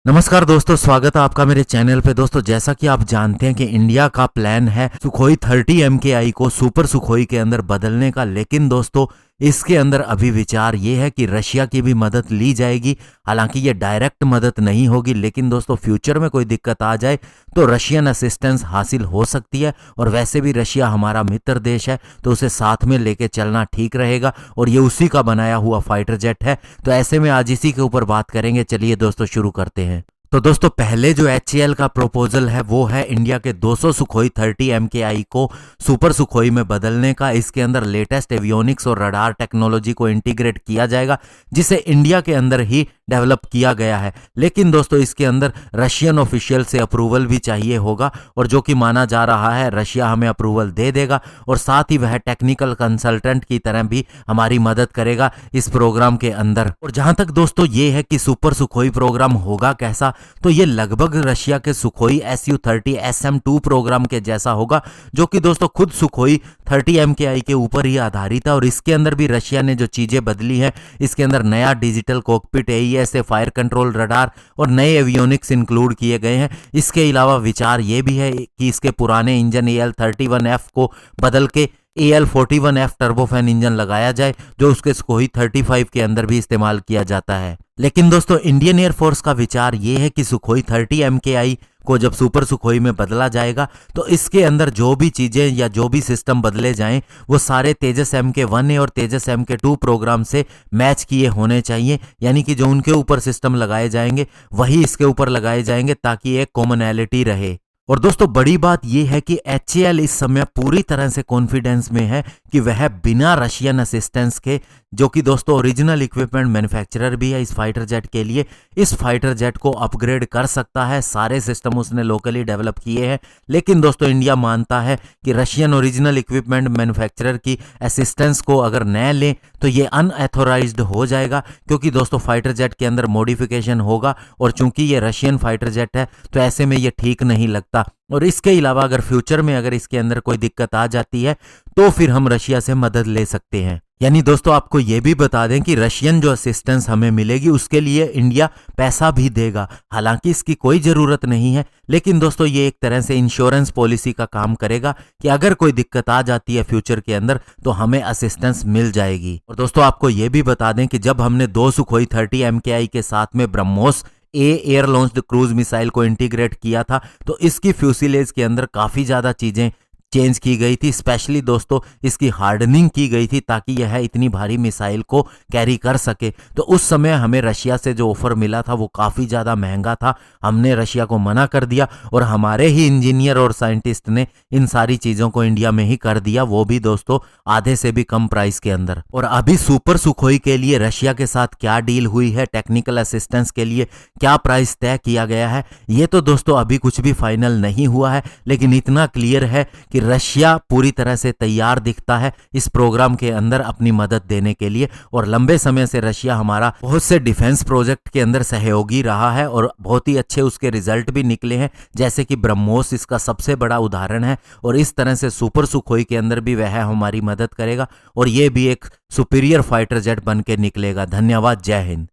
नमस्कार दोस्तों, स्वागत है आपका मेरे चैनल पे। दोस्तों, जैसा कि आप जानते हैं कि इंडिया का प्लान है सुखोई 30 MKI को सुपर सुखोई के अंदर बदलने का, लेकिन दोस्तों इसके अंदर अभी विचार ये है कि रशिया की भी मदद ली जाएगी। हालांकि ये डायरेक्ट मदद नहीं होगी, लेकिन दोस्तों फ्यूचर में कोई दिक्कत आ जाए तो रशियन असिस्टेंस हासिल हो सकती है। और वैसे भी रशिया हमारा मित्र देश है, तो उसे साथ में लेके चलना ठीक रहेगा, और ये उसी का बनाया हुआ फाइटर जेट है। तो ऐसे में आज इसी के ऊपर बात करेंगे। चलिए दोस्तों शुरू करते हैं। तो दोस्तों पहले जो HAL का प्रपोजल है वो है इंडिया के 200 सुखोई 30 MKI को सुपर सुखोई में बदलने का। इसके अंदर लेटेस्ट एवियोनिक्स और रडार टेक्नोलॉजी को इंटीग्रेट किया जाएगा, जिसे इंडिया के अंदर ही डेवलप किया गया है। लेकिन दोस्तों इसके अंदर रशियन ऑफिशियल से अप्रूवल भी चाहिए होगा, और जो कि माना जा रहा है रशिया हमें अप्रूवल दे देगा, और साथ ही वह टेक्निकल कंसल्टेंट की तरह भी हमारी मदद करेगा इस प्रोग्राम के अंदर। और जहां तक दोस्तों ये है कि सुपर सुखोई प्रोग्राम होगा कैसा, तो ये लगभग रशिया के सुखोई Su-30 SM-2 प्रोग्राम के जैसा होगा, जो कि दोस्तों खुद सुखोई 30 MKI के ऊपर ही आधारित है। और इसके अंदर भी रशिया ने जो चीजें बदली हैं, इसके अंदर नया digital cockpit, AES, fire control radar और नए एवियोनिक्स इंक्लूड किए गए हैं। इसके अलावा विचार ये भी है कि इसके पुराने इंजन AL-31F को बदल के AL-41F टर्बोफैन इंजन लगाया जाए, जो उसके सुखोई 35 के अंदर भी इस्तेमाल किया जाता है। लेकिन दोस्तों इंडियन एयरफोर्स का विचार ये है कि सुखोई 30 MKI को जब सुपर सुखोई में बदला जाएगा, तो इसके अंदर जो भी चीजें या जो भी सिस्टम बदले जाएं, वो सारे तेजस MK-1A और तेजस MK-2 प्रोग्राम से मैच किए होने चाहिए। यानी कि जो उनके ऊपर सिस्टम लगाए जाएंगे वही इसके ऊपर लगाए जाएंगे, ताकि एक कॉमनैलिटी रहे। और दोस्तों बड़ी बात यह है कि HAL इस समय पूरी तरह से कॉन्फिडेंस में है कि वह बिना रशियन असिस्टेंस के, जो कि दोस्तों ओरिजिनल इक्विपमेंट मैन्युफैक्चरर भी है इस फाइटर जेट के लिए, इस फाइटर जेट को अपग्रेड कर सकता है। सारे सिस्टम उसने लोकली डेवलप किए हैं। लेकिन दोस्तों इंडिया मानता है कि रशियन ओरिजिनल इक्विपमेंट मैन्युफैक्चरर की असिस्टेंस को अगर न लें तो ये अनऑथोराइज्ड हो जाएगा, क्योंकि दोस्तों फाइटर जेट के अंदर मॉडिफिकेशन होगा, और चूंकि ये रशियन फाइटर जेट है तो ऐसे में ये ठीक नहीं लगता। और इसके अलावा अगर फ्यूचर में अगर इसके अंदर कोई दिक्कत आ जाती है तो फिर हम रशिया से मदद ले सकते हैं। यानी दोस्तों आपको यह भी बता दें कि रशियन जो असिस्टेंस हमें मिलेगी उसके लिए इंडिया पैसा भी देगा। हालांकि इसकी कोई जरूरत नहीं है, लेकिन दोस्तों ये एक तरह से इंश्योरेंस पॉलिसी का काम करेगा कि अगर कोई दिक्कत आ जाती है फ्यूचर के अंदर तो हमें असिस्टेंस मिल जाएगी। और दोस्तों आपको यह भी बता दें कि जब हमने 2 सुखोई 30 MKI के साथ में BrahMos air launched cruise missile को इंटीग्रेट किया था, तो इसकी फ्यूसिलेज के अंदर काफी ज्यादा चीजें चेंज की गई थी। स्पेशली दोस्तों इसकी हार्डनिंग की गई थी ताकि यह इतनी भारी मिसाइल को कैरी कर सके। तो उस समय हमें रशिया से जो ऑफर मिला था वो काफ़ी ज़्यादा महंगा था। हमने रशिया को मना कर दिया, और हमारे ही इंजीनियर और साइंटिस्ट ने इन सारी चीज़ों को इंडिया में ही कर दिया, वो भी दोस्तों आधे से भी कम प्राइस के अंदर। और अभी सुपर सुखोई के लिए रशिया के साथ क्या डील हुई है, टेक्निकल असिस्टेंस के लिए क्या प्राइस तय किया गया है, ये तो दोस्तों अभी कुछ भी फाइनल नहीं हुआ है। लेकिन इतना क्लियर है कि रशिया पूरी तरह से तैयार दिखता है इस प्रोग्राम के अंदर अपनी मदद देने के लिए। और लंबे समय से रशिया हमारा बहुत से डिफेंस प्रोजेक्ट के अंदर सहयोगी रहा है, और बहुत ही अच्छे उसके रिजल्ट भी निकले हैं, जैसे कि ब्रह्मोस इसका सबसे बड़ा उदाहरण है। और इस तरह से सुपर सुखोई के अंदर भी वह हमारी मदद करेगा, और ये भी एक सुपीरियर फाइटर जेट बन के निकलेगा। धन्यवाद। जय हिंद।